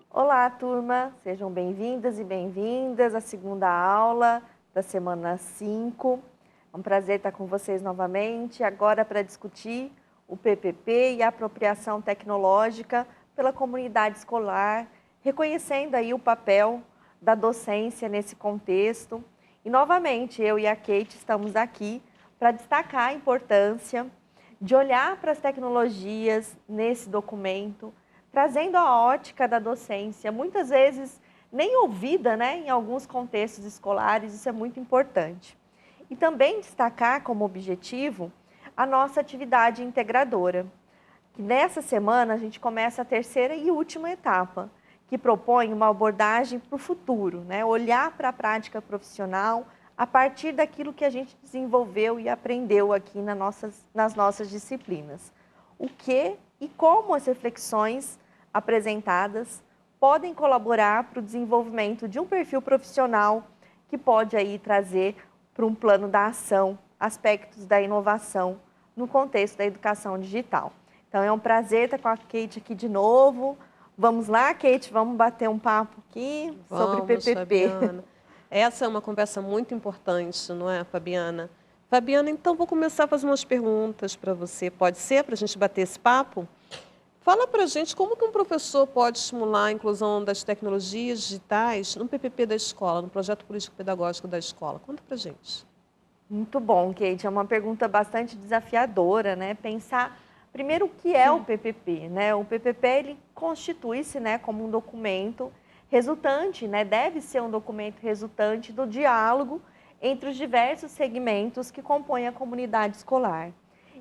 Olá, turma! Sejam bem-vindas e bem-vindas à segunda aula da semana 5. É um prazer estar com vocês novamente, agora para discutir o PPP e a apropriação tecnológica pela comunidade escolar, reconhecendo aí o papel da docência nesse contexto. E, novamente, eu e a Kate estamos aqui para destacar a importância de olhar para as tecnologias nesse documento, trazendo a ótica da docência, muitas vezes nem ouvida, né, em alguns contextos escolares, isso é muito importante. E também destacar como objetivo a nossa atividade integradora, que nessa semana a gente começa a terceira e última etapa, que propõe uma abordagem para o futuro, né, olhar para a prática profissional a partir daquilo que a gente desenvolveu e aprendeu aqui nas nossas disciplinas. O que e como as reflexões apresentadas podem colaborar para o desenvolvimento de um perfil profissional que pode aí trazer para um plano da ação aspectos da inovação no contexto da educação digital. Então é um prazer estar com a Kate aqui de novo. Vamos lá, Kate, vamos bater um papo aqui sobre PPP. Fabiana. Essa é uma conversa muito importante, não é, Fabiana? Fabiana, então vou começar a fazer umas perguntas para você. Pode ser, para a gente bater esse papo? Fala para a gente como que um professor pode estimular a inclusão das tecnologias digitais no PPP da escola, no projeto político-pedagógico da escola. Conta para a gente. Muito bom, Kate. É uma pergunta bastante desafiadora, né? Pensar primeiro o que é o PPP, né? O PPP ele constitui-se, né, como um documento resultante, né? Deve ser um documento resultante do diálogo entre os diversos segmentos que compõem a comunidade escolar.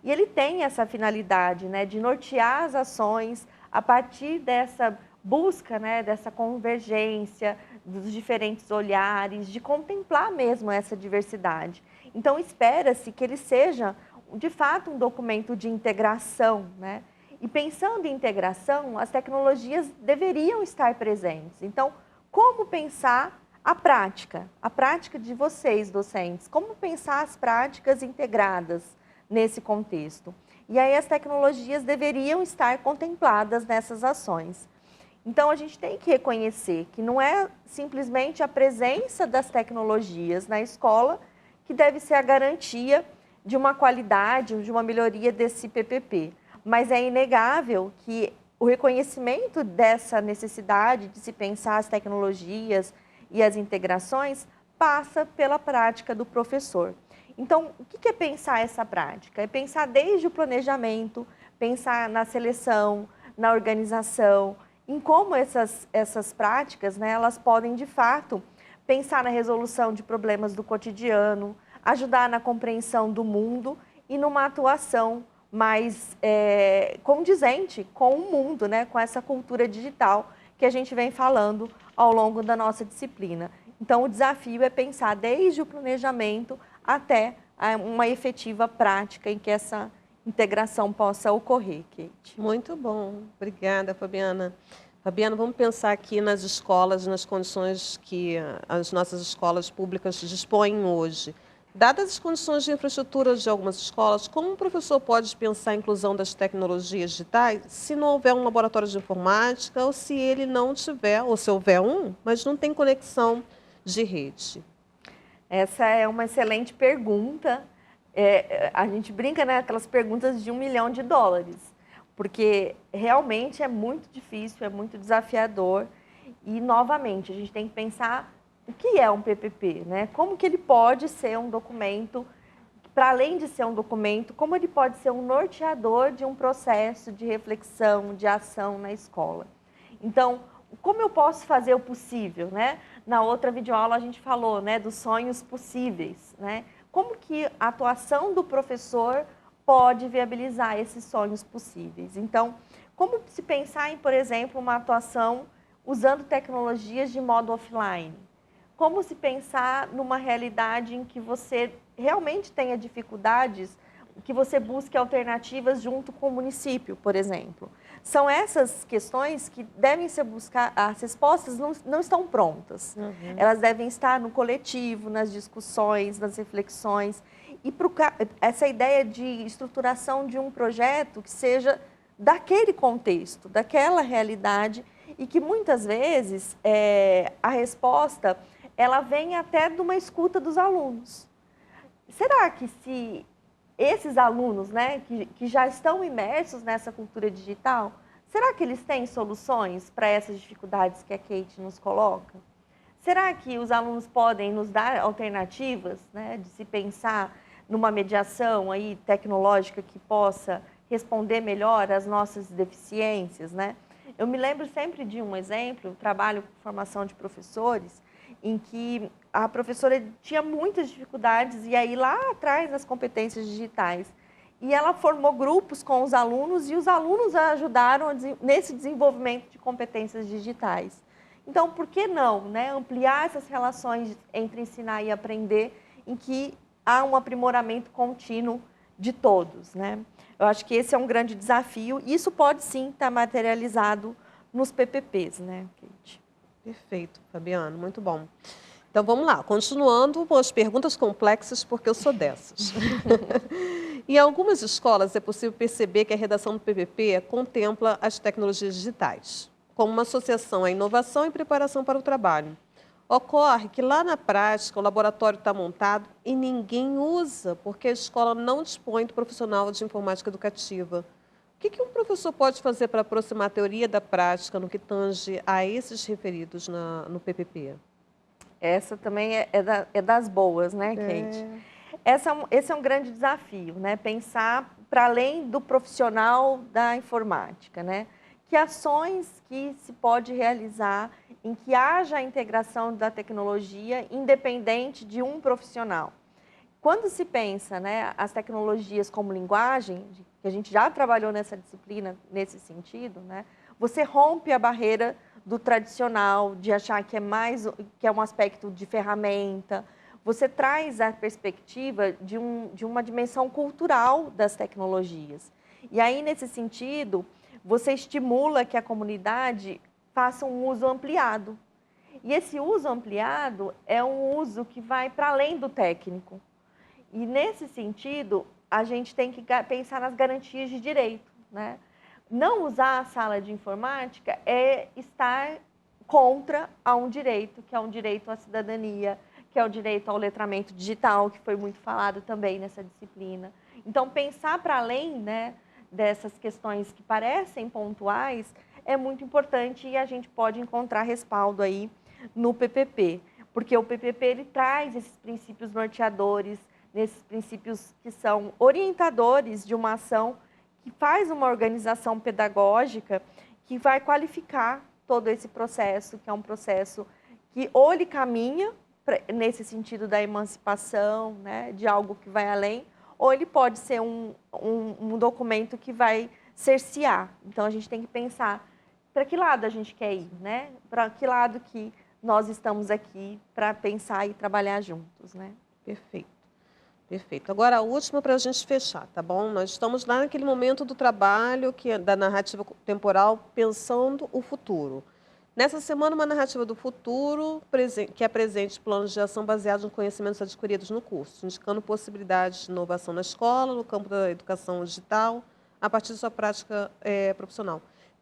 E ele tem essa finalidade, né, de nortear as ações a partir dessa busca, né, dessa convergência dos diferentes olhares, de contemplar mesmo essa diversidade. Então, espera-se que ele seja, de fato, um documento de integração, né? E pensando em integração, as tecnologias deveriam estar presentes. Então, como pensar a prática de vocês, docentes? Como pensar as práticas integradas nesse contexto? E aí as tecnologias deveriam estar contempladas nessas ações. Então, a gente tem que reconhecer que não é simplesmente a presença das tecnologias na escola que deve ser a garantia de uma qualidade, de uma melhoria desse PPP. Mas é inegável que o reconhecimento dessa necessidade de se pensar as tecnologias e as integrações passa pela prática do professor. Então, o que é pensar essa prática? É pensar desde o planejamento, pensar na seleção, na organização, em como essas práticas, né, elas podem, de fato, pensar na resolução de problemas do cotidiano, ajudar na compreensão do mundo e numa atuação mais condizente com o mundo, né, com essa cultura digital que a gente vem falando ao longo da nossa disciplina. Então, o desafio é pensar desde o planejamento até uma efetiva prática em que essa integração possa ocorrer, Kate. Muito bom. Obrigada, Fabiana. Fabiana, vamos pensar aqui nas escolas, nas condições que as nossas escolas públicas dispõem hoje. Dadas as condições de infraestrutura de algumas escolas, como o professor pode pensar a inclusão das tecnologias digitais se não houver um laboratório de informática ou se ele não tiver, ou se houver um, mas não tem conexão de rede? Essa é uma excelente pergunta. A gente brinca, né, aquelas perguntas de $1 milhão, porque realmente é muito difícil, é muito desafiador. E, novamente, a gente tem que pensar o que é um PPP, né? Como que ele pode ser um documento, para além de ser um documento, como ele pode ser um norteador de um processo de reflexão, de ação na escola. Então, como eu posso fazer o possível, né? Na outra videoaula a gente falou, né, dos sonhos possíveis, né? Como que a atuação do professor pode viabilizar esses sonhos possíveis? Então, como se pensar em, por exemplo, uma atuação usando tecnologias de modo offline? Como se pensar numa realidade em que você realmente tenha dificuldades, que você busque alternativas junto com o município, por exemplo? São essas questões que devem ser buscadas, as respostas não estão prontas. Elas devem estar no coletivo, nas discussões, nas reflexões. essa ideia de estruturação de um projeto que seja daquele contexto, daquela realidade, e que muitas vezes a resposta ela vem até de uma escuta dos alunos. Será que se esses alunos, né, que já estão imersos nessa cultura digital, será que eles têm soluções para essas dificuldades que a Kate nos coloca? Será que os alunos podem nos dar alternativas, né, de se pensar numa mediação aí tecnológica que possa responder melhor às nossas deficiências, né? Eu me lembro sempre de um exemplo, eu trabalho com formação de professores, em que a professora tinha muitas dificuldades, e aí lá atrás nas competências digitais, e ela formou grupos com os alunos, e os alunos a ajudaram nesse desenvolvimento de competências digitais. Então, por que não, né, ampliar essas relações entre ensinar e aprender, em que há um aprimoramento contínuo de todos, né? Eu acho que esse é um grande desafio, e isso pode sim estar materializado nos PPPs, né, Kate? Perfeito, Fabiana, muito bom. Então vamos lá, continuando com as perguntas complexas, porque eu sou dessas. Em algumas escolas é possível perceber que a redação do PPP contempla as tecnologias digitais, como uma associação à inovação e preparação para o trabalho. Ocorre que lá na prática o laboratório está montado e ninguém usa, porque a escola não dispõe do profissional de informática educativa. O que um professor pode fazer para aproximar a teoria da prática no que tange a esses referidos no PPP? Essa também é das boas, né, Kate? Esse é um grande desafio, né? Pensar para além do profissional da informática, né? Que ações que se pode realizar em que haja a integração da tecnologia independente de um profissional. Quando se pensa, né, as tecnologias como linguagem, que a gente já trabalhou nessa disciplina nesse sentido, né, você rompe a barreira do tradicional, de achar que é um aspecto de ferramenta. Você traz a perspectiva de uma dimensão cultural das tecnologias. E aí, nesse sentido, você estimula que a comunidade faça um uso ampliado. E esse uso ampliado é um uso que vai para além do técnico. E, nesse sentido, a gente tem que pensar nas garantias de direito, né? Não usar a sala de informática é estar contra a um direito, que é um direito à cidadania, que é o direito ao letramento digital, que foi muito falado também nessa disciplina. Então, pensar para além, né, dessas questões que parecem pontuais é muito importante, e a gente pode encontrar respaldo aí no PPP, porque o PPP ele traz esses princípios norteadores, nesses princípios que são orientadores de uma ação que faz uma organização pedagógica que vai qualificar todo esse processo, que é um processo que ou ele caminha nesse sentido da emancipação, né, de algo que vai além, ou ele pode ser um documento que vai cercear. Então, a gente tem que pensar para que lado a gente quer ir, né? Para que lado que nós estamos aqui para pensar e trabalhar juntos, né? Perfeito. Perfeito. Agora, a última para a gente fechar, tá bom? Nós estamos lá naquele momento do trabalho, da narrativa temporal, pensando o futuro. Nessa semana, uma narrativa do futuro, que apresente planos de ação baseados em conhecimentos adquiridos no curso, indicando possibilidades de inovação na escola, no campo da educação digital, a partir da sua prática profissional.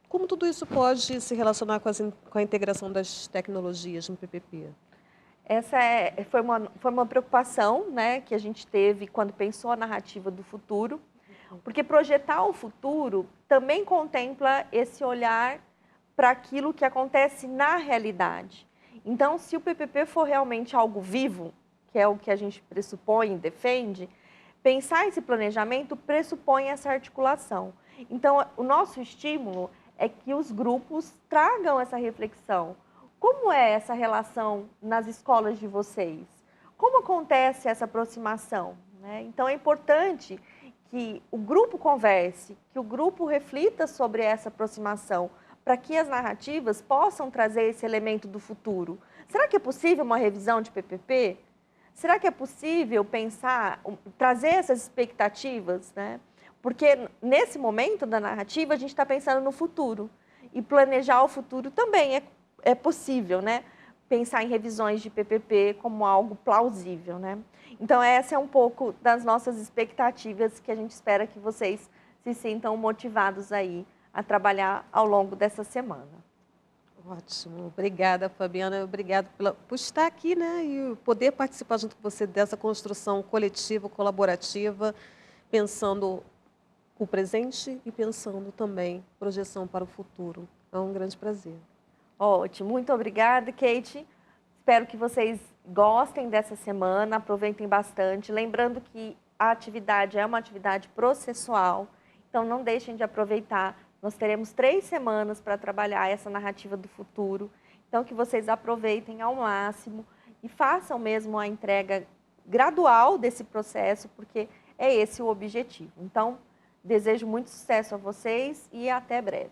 Como tudo isso pode se relacionar com a integração das tecnologias no PPP? Essa foi uma preocupação, né, que a gente teve quando pensou a narrativa do futuro, porque projetar o futuro também contempla esse olhar para aquilo que acontece na realidade. Então, se o PPP for realmente algo vivo, que é o que a gente pressupõe e defende, pensar esse planejamento pressupõe essa articulação. Então, o nosso estímulo é que os grupos tragam essa reflexão. Como é essa relação nas escolas de vocês? Como acontece essa aproximação, né? Então, é importante que o grupo converse, que o grupo reflita sobre essa aproximação, para que as narrativas possam trazer esse elemento do futuro. Será que é possível uma revisão de PPP? Será que é possível pensar, trazer essas expectativas, né? Porque nesse momento da narrativa a gente está pensando no futuro, e planejar o futuro também é possível, né? Pensar em revisões de PPP como algo plausível, né? Então, essa é um pouco das nossas expectativas que a gente espera que vocês se sintam motivados aí a trabalhar ao longo dessa semana. Ótimo, obrigada, Fabiana, obrigado por estar aqui, né, e poder participar junto com você dessa construção coletiva, colaborativa, pensando o presente e pensando também projeção para o futuro. É um grande prazer. Ótimo, muito obrigada, Kate. Espero que vocês gostem dessa semana, aproveitem bastante. Lembrando que a atividade é uma atividade processual, então não deixem de aproveitar. Nós teremos 3 semanas para trabalhar essa narrativa do futuro, então que vocês aproveitem ao máximo e façam mesmo a entrega gradual desse processo, porque é esse o objetivo. Então, desejo muito sucesso a vocês e até breve.